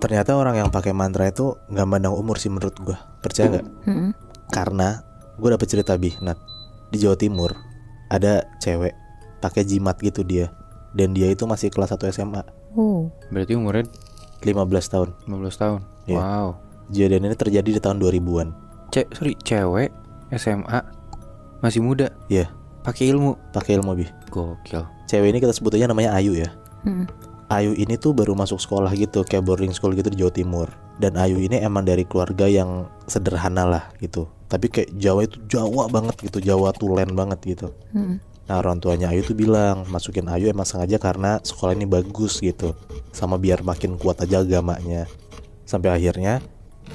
Ternyata orang yang pakai mantra itu nggak mandang umur sih menurut gue. Percaya nggak? Karena gue dapet cerita Nat. Di Jawa Timur ada cewek pakai jimat gitu dia. Dan dia itu masih kelas 1 SMA. Berarti umurnya 15 tahun. 15 tahun. Iya. Wow. Kejadian ini terjadi di tahun 2000-an. Cewek SMA masih muda. Iya. Pakai ilmu. Pakai ilmu Gokil. Cewek ini kita sebut aja namanya Ayu ya. Ayu ini tuh baru masuk sekolah gitu, kayak boarding school gitu di Jawa Timur. Dan Ayu ini emang dari keluarga yang sederhana lah gitu. Tapi kayak Jawa itu Jawa banget gitu, Jawa tulen banget gitu. Nah orang tuanya Ayu tuh bilang masukin Ayu emang sengaja karena sekolah ini bagus gitu, sama biar makin kuat aja agamanya. Sampai akhirnya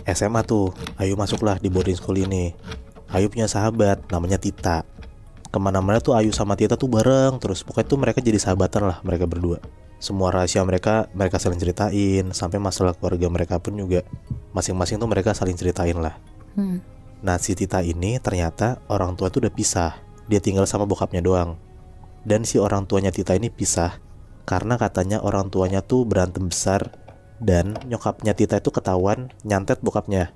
SMA tuh Ayu masuklah di boarding school ini. Ayu punya sahabat namanya Tita. Kemana-mana tuh Ayu sama Tita tuh bareng terus. Pokoknya tuh mereka jadi sahabatan lah mereka berdua. Semua rahasia mereka saling ceritain. Sampai masalah keluarga mereka pun juga masing-masing tuh mereka saling ceritain lah. Nah si Tita ini ternyata orang tua tuh udah pisah. Dia tinggal sama bokapnya doang. Dan si orang tuanya Tita ini pisah karena katanya orang tuanya tuh berantem besar. Dan nyokapnya Tita itu ketahuan nyantet bokapnya.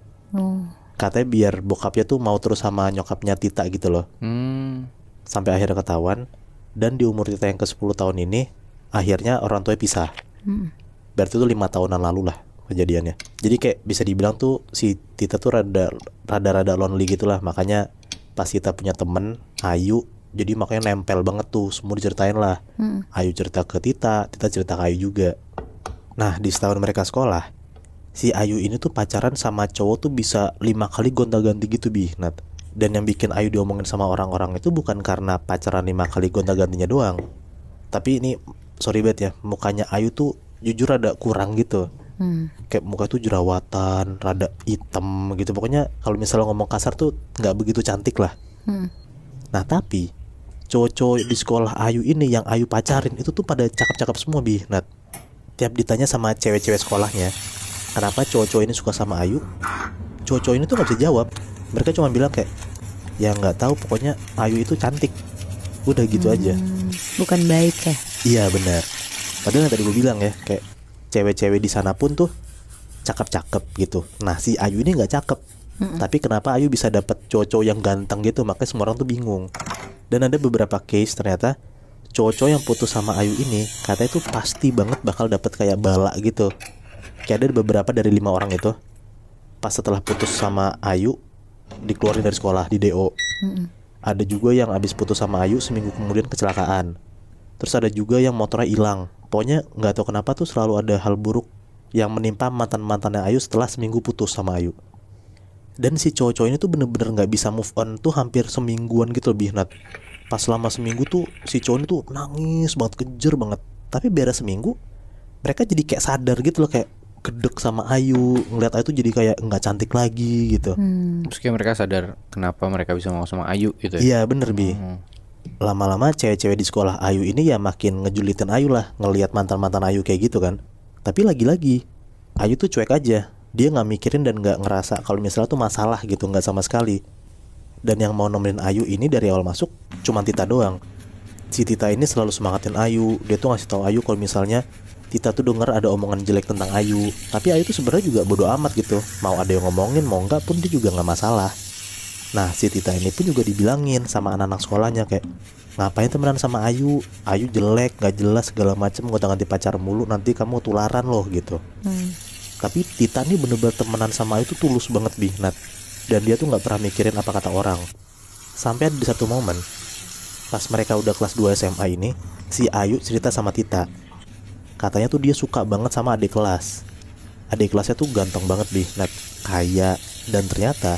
Katanya biar bokapnya tuh mau terus sama nyokapnya Tita gitu loh. Sampai akhirnya ketahuan. Dan di umur Tita yang ke-10 tahun ini akhirnya orang tuanya pisah. Berarti itu 5 tahunan lalu lah kejadiannya. Jadi kayak bisa dibilang tuh si Tita tuh rada lonely gitu lah. Makanya pas Tita punya temen Ayu, jadi makanya nempel banget tuh. Semua diceritain lah. Ayu cerita ke Tita, Tita cerita ke Ayu juga. Nah di setahun mereka sekolah, si Ayu ini tuh pacaran sama cowok tuh bisa 5 kali gonta-ganti gitu Nat. Dan yang bikin Ayu diomongin sama orang-orang itu bukan karena pacaran 5 kali gonta-gantinya doang. Tapi ini sorry banget ya, mukanya Ayu tuh jujur rada kurang gitu. Kayak muka tuh jerawatan, rada hitam gitu. Pokoknya kalau misalnya ngomong kasar tuh gak begitu cantik lah. Nah tapi cowok-cowok di sekolah Ayu ini yang Ayu pacarin itu tuh pada cakep-cakep semua Nat. Tiap ditanya sama cewek-cewek sekolahnya kenapa cowok-cowok ini suka sama Ayu, cowok-cowok ini tuh gak bisa jawab. Mereka cuma bilang kayak ya gak tahu, pokoknya Ayu itu cantik. Udah gitu aja. Bukan baik ya? Iya benar. Padahal yang tadi gue bilang ya, kayak cewek-cewek di sana pun tuh cakep-cakep gitu. Nah si Ayu ini nggak cakep. Tapi kenapa Ayu bisa dapet cowok-cowok yang ganteng gitu? Makanya semua orang tuh bingung. Dan ada beberapa case ternyata cowok-cowok yang putus sama Ayu ini katanya tuh pasti banget bakal dapet kayak bala gitu. Kayak ada beberapa dari 5 orang itu pas setelah putus sama Ayu dikeluarin dari sekolah, di DO. Ada juga yang abis putus sama Ayu seminggu kemudian kecelakaan. Terus ada juga yang motornya hilang. Pokoknya gak tahu kenapa tuh selalu ada hal buruk yang menimpa mantan-mantannya Ayu setelah seminggu putus sama Ayu. Dan si cowok-cowok ini tuh bener-bener gak bisa move on tuh hampir semingguan gitu lebih Nat. Pas selama seminggu tuh si cowok ini tuh nangis banget, kejer banget. Tapi beres seminggu mereka jadi kayak sadar gitu loh, kayak gedek sama Ayu. Ngeliat Ayu tuh jadi kayak gak cantik lagi gitu. Terus kayak mereka sadar kenapa mereka bisa mau sama Ayu gitu ya. Iya bener Lama-lama cewek-cewek di sekolah Ayu ini ya makin ngejulitin Ayu lah, ngelihat mantan-mantan Ayu kayak gitu kan. Tapi lagi-lagi Ayu tuh cuek aja. Dia gak mikirin dan gak ngerasa kalau misalnya tuh masalah gitu, gak sama sekali. Dan yang mau nemenin Ayu ini dari awal masuk cuma Tita doang. Si Tita ini selalu semangatin Ayu. Dia tuh ngasih tahu Ayu kalau misalnya Tita tuh denger ada omongan jelek tentang Ayu. Tapi Ayu tuh sebenarnya juga bodo amat gitu. Mau ada yang ngomongin mau enggak pun dia juga gak masalah. Nah si Tita ini pun juga dibilangin sama anak-anak sekolahnya kayak ngapain temenan sama Ayu, Ayu jelek, gak jelas segala macem, gonta-ganti pacar mulu, nanti kamu tularan loh gitu. Tapi Tita nih bener-bener temenan sama Ayu tuh tulus banget Nat. Dan dia tuh gak pernah mikirin apa kata orang. Sampai ada di satu momen pas mereka udah kelas 2 SMA ini, si Ayu cerita sama Tita. Katanya tuh dia suka banget sama adik kelas. Adik kelasnya tuh ganteng banget Nat, kaya. Dan ternyata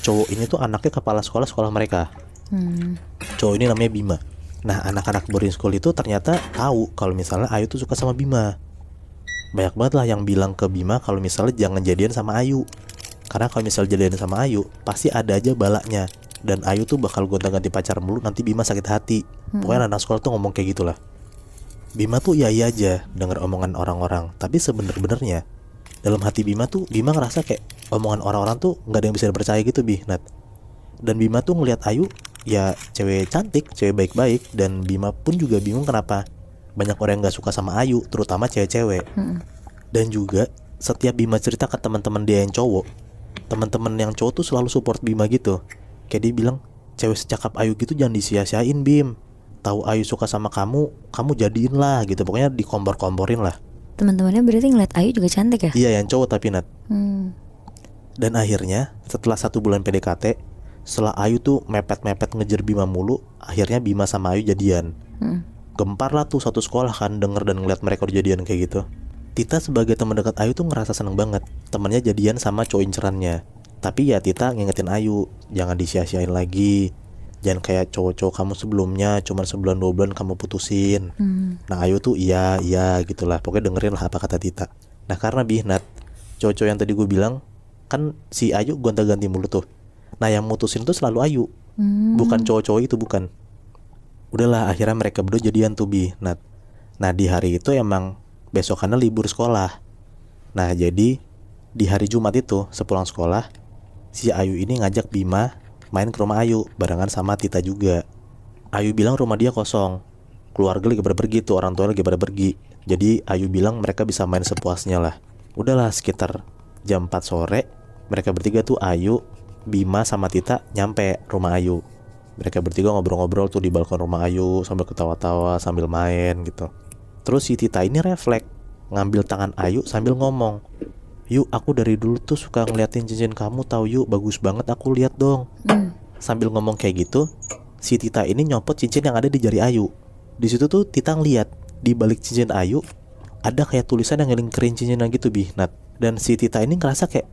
cowok ini tuh anaknya kepala sekolah mereka. Cowok ini namanya Bima. Nah anak-anak boarding school itu ternyata tahu kalau misalnya Ayu tuh suka sama Bima. Banyak banget lah yang bilang ke Bima kalau misalnya jangan jadian sama Ayu. Karena kalau misalnya jadian sama Ayu pasti ada aja balaknya. Dan Ayu tuh bakal gonta-ganti pacar mulu, nanti Bima sakit hati. Pokoknya anak sekolah tuh ngomong kayak gitulah. Bima tuh iya aja denger omongan orang-orang. Tapi sebener-benernya dalam hati Bima tuh Bima ngerasa kayak omongan orang-orang tuh gak ada yang bisa dipercaya gitu Nat. Dan Bima tuh ngelihat Ayu ya cewek cantik, cewek baik-baik. Dan Bima pun juga bingung kenapa banyak orang yang gak suka sama Ayu, terutama cewek-cewek. Dan juga setiap Bima cerita ke teman-teman dia yang cowok, teman-teman yang cowok tuh selalu support Bima gitu. Kayak dia bilang, cewek secakap Ayu gitu jangan disia-siain Bim. Tahu Ayu suka sama kamu, kamu jadiin lah gitu. Pokoknya dikompor-komporin lah. Teman-temannya berarti ngeliat Ayu juga cantik ya? Iya, yang cowok tapi Nat. Dan akhirnya setelah 1 bulan PDKT, setelah Ayu tuh mepet-mepet ngejar Bima mulu, akhirnya Bima sama Ayu jadian. Gempar lah tuh satu sekolah kan denger dan ngeliat mereka udah jadian kayak gitu. Tita sebagai teman dekat Ayu tuh ngerasa seneng banget temennya jadian sama cowok incerannya. Tapi ya Tita ngingetin Ayu, jangan disia-siain lagi. Jangan kayak cowok-cowok kamu sebelumnya, cuman sebulan 2 bulan kamu putusin. Nah Ayu tuh iya gitulah. Pokoknya dengerin lah apa kata Tita. Nah karena Bihnat, cowok-cowok yang tadi gue bilang, kan si Ayu gonta-ganti mulu tuh. Nah yang mutusin tuh selalu Ayu, bukan cowok-cowok itu, bukan. Udahlah akhirnya mereka berdua jadian tuh Bihnat. Nah di hari itu emang besokannya libur sekolah. Nah jadi di hari Jumat itu sepulang sekolah, si Ayu ini ngajak Bima main ke rumah Ayu barengan sama Tita juga. Ayu bilang rumah dia kosong, keluarga lagi pada pergi tuh, orang tua lagi pada pergi. Jadi Ayu bilang mereka bisa main sepuasnya lah. Udahlah sekitar jam 4 sore, mereka bertiga tuh Ayu, Bima sama Tita nyampe rumah Ayu. Mereka bertiga ngobrol-ngobrol tuh di balkon rumah Ayu sambil ketawa-tawa sambil main gitu. Terus si Tita ini refleks ngambil tangan Ayu sambil ngomong, "Yuk, aku dari dulu tuh suka ngeliatin cincin kamu tahu Yuk, bagus banget, aku lihat dong." Sambil ngomong kayak gitu, si Tita ini nyopot cincin yang ada di jari Ayu. Di situ tuh Tita ngeliat di balik cincin Ayu ada kayak tulisan yang ngelingkerin cincinnya gitu Bihnat. Dan si Tita ini ngerasa kayak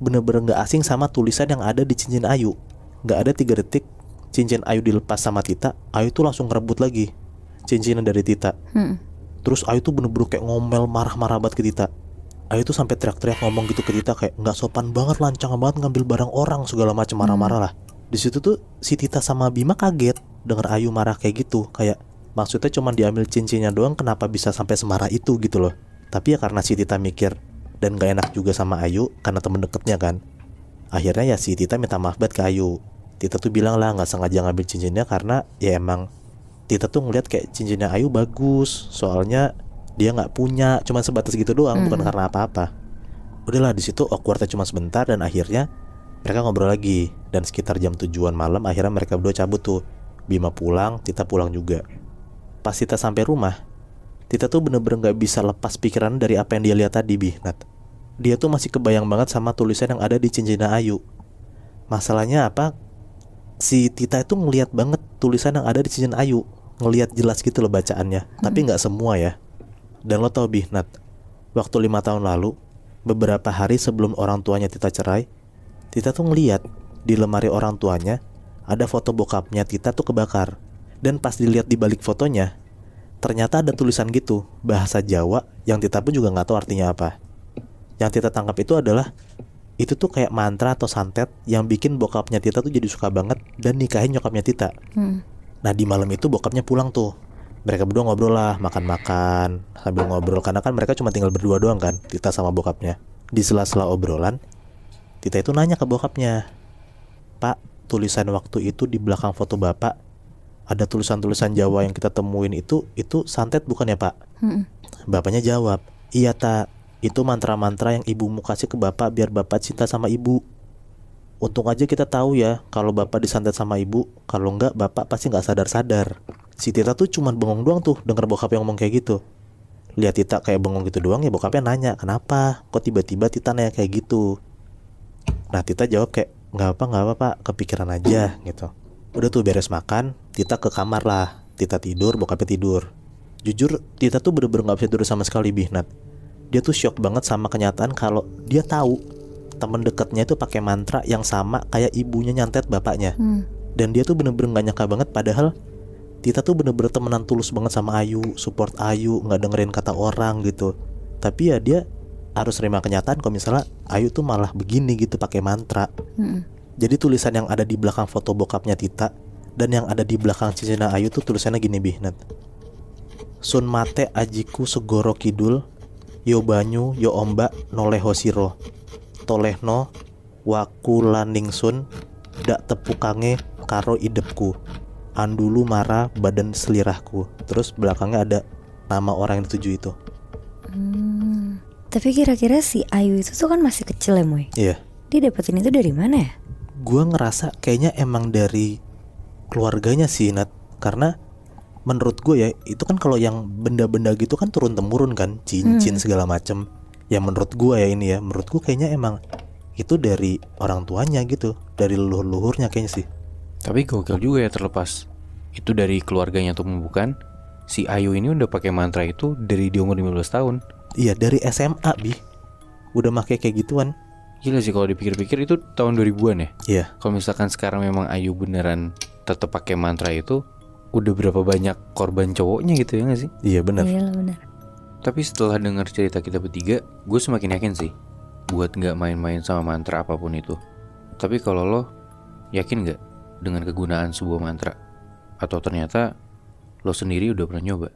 bener-bener gak asing sama tulisan yang ada di cincin Ayu. Gak ada 3 detik cincin Ayu dilepas sama Tita, Ayu tuh langsung ngerebut lagi cincinnya dari Tita. Terus Ayu tuh bener-bener kayak ngomel marah-marah banget ke Tita. Ayu tuh sampai teriak-teriak ngomong gitu ke Tita kayak nggak sopan banget, lancang banget ngambil barang orang, segala macam marah-marah lah. Di situ tuh si Tita sama Bima kaget denger Ayu marah kayak gitu, kayak maksudnya cuma diambil cincinnya doang, kenapa bisa sampai semarah itu gitu loh. Tapi ya karena si Tita mikir dan gak enak juga sama Ayu karena temen deketnya kan, akhirnya ya si Tita minta maaf banget ke Ayu. Tita tuh bilang lah nggak sengaja ngambil cincinnya karena ya emang Tita tuh ngeliat kayak cincinnya Ayu bagus, soalnya dia nggak punya, cuma sebatas gitu doang, bukan karena apa-apa. Udahlah di situ awkwardnya cuma sebentar dan akhirnya mereka ngobrol lagi. Dan sekitar jam 7-an malam akhirnya mereka berdua cabut tuh. Bima pulang, Tita pulang juga. Pas Tita sampai rumah, Tita tuh bener-bener nggak bisa lepas pikiran dari apa yang dia lihat tadi Bihnat. Dia tuh masih kebayang banget sama tulisan yang ada di cincinnya Ayu. Masalahnya apa? Si Tita itu ngelihat banget tulisan yang ada di cincin Ayu, ngelihat jelas gitu loh bacaannya, tapi nggak semua ya. Dan lo tau Bihnat, waktu 5 tahun lalu, beberapa hari sebelum orang tuanya Tita cerai, Tita tuh ngeliat di lemari orang tuanya ada foto bokapnya Tita tuh kebakar. Dan pas dilihat di balik fotonya, ternyata ada tulisan gitu, bahasa Jawa yang Tita pun juga nggak tahu artinya apa. Yang Tita tangkap itu adalah, itu tuh kayak mantra atau santet yang bikin bokapnya Tita tuh jadi suka banget dan nikahin nyokapnya Tita. Nah di malam itu bokapnya pulang tuh. Mereka berdua ngobrol lah, makan-makan sambil ngobrol, karena kan mereka cuma tinggal berdua doang kan, Tita sama bokapnya. Di sela-sela obrolan, Tita itu nanya ke bokapnya, "Pak, tulisan waktu itu di belakang foto bapak ada tulisan-tulisan Jawa yang kita temuin itu santet bukan ya Pak?" Bapaknya jawab, "Iya Tak, itu mantra-mantra yang ibumu kasih ke bapak biar bapak cinta sama ibu. Untung aja kita tahu ya kalau bapak disantet sama ibu, kalau enggak bapak pasti nggak sadar-sadar." Si Tita tuh cuman bengong doang tuh denger bokap yang ngomong kayak gitu. Lihat Tita kayak bengong gitu doang, ya bokapnya nanya, "Kenapa? Kok tiba-tiba Tita nanya kayak gitu?" Nah Tita jawab kayak, nggak apa Pak, kepikiran aja gitu. Udah tuh beres makan, Tita ke kamar lah. Tita tidur, bokapnya tidur. Jujur Tita tuh bener-bener gak bisa tidur sama sekali Bihnat. Dia tuh shock banget sama kenyataan kalau dia tahu temen dekatnya itu pakai mantra yang sama kayak ibunya nyantet bapaknya. Dan dia tuh bener-bener gak nyangka banget, padahal Tita tuh bener-bener temenan tulus banget sama Ayu, support Ayu, gak dengerin kata orang gitu. Tapi ya dia harus terima kenyataan kalau misalnya Ayu tuh malah begini gitu pakai mantra. Jadi tulisan yang ada di belakang foto bokapnya Tita dan yang ada di belakang cincin Ayu tuh tulisannya gini Bihnat, "Sun mate ajiku segoro kidul, yo banyu yo ombak noleho siro, tolehno wakulaningsun dak tepukange karo idepku, andulu mara badan selirahku." Terus belakangnya ada nama orang yang dituju itu. Tapi kira-kira si Ayu itu tuh kan masih kecil ya Moy. Iya. Dia dapetin itu dari mana ya? Gue ngerasa kayaknya emang dari keluarganya sih Nat. Karena menurut gue ya itu kan kalau yang benda-benda gitu kan turun temurun kan, cincin segala macem. Ya menurut gue ya ini ya, menurut gue kayaknya emang itu dari orang tuanya gitu, dari leluhur-leluhurnya kayaknya sih. Tapi gokil juga ya, terlepas itu dari keluarganya tuh bukan, si Ayu ini udah pakai mantra itu dari dia umur 15 tahun. Iya dari SMA Bi udah make kayak gituan. Gila sih kalau dipikir-pikir, itu tahun 2000-an ya. Iya. Kalau misalkan sekarang memang Ayu beneran tetap pakai mantra itu, udah berapa banyak korban cowoknya gitu ya gak sih? Iya benar. Iya lah benar. Tapi setelah dengar cerita kita bertiga, gue semakin yakin sih buat gak main-main sama mantra apapun itu. Tapi kalau lo yakin gak dengan kegunaan sebuah mantra? Atau ternyata lo sendiri udah pernah nyoba?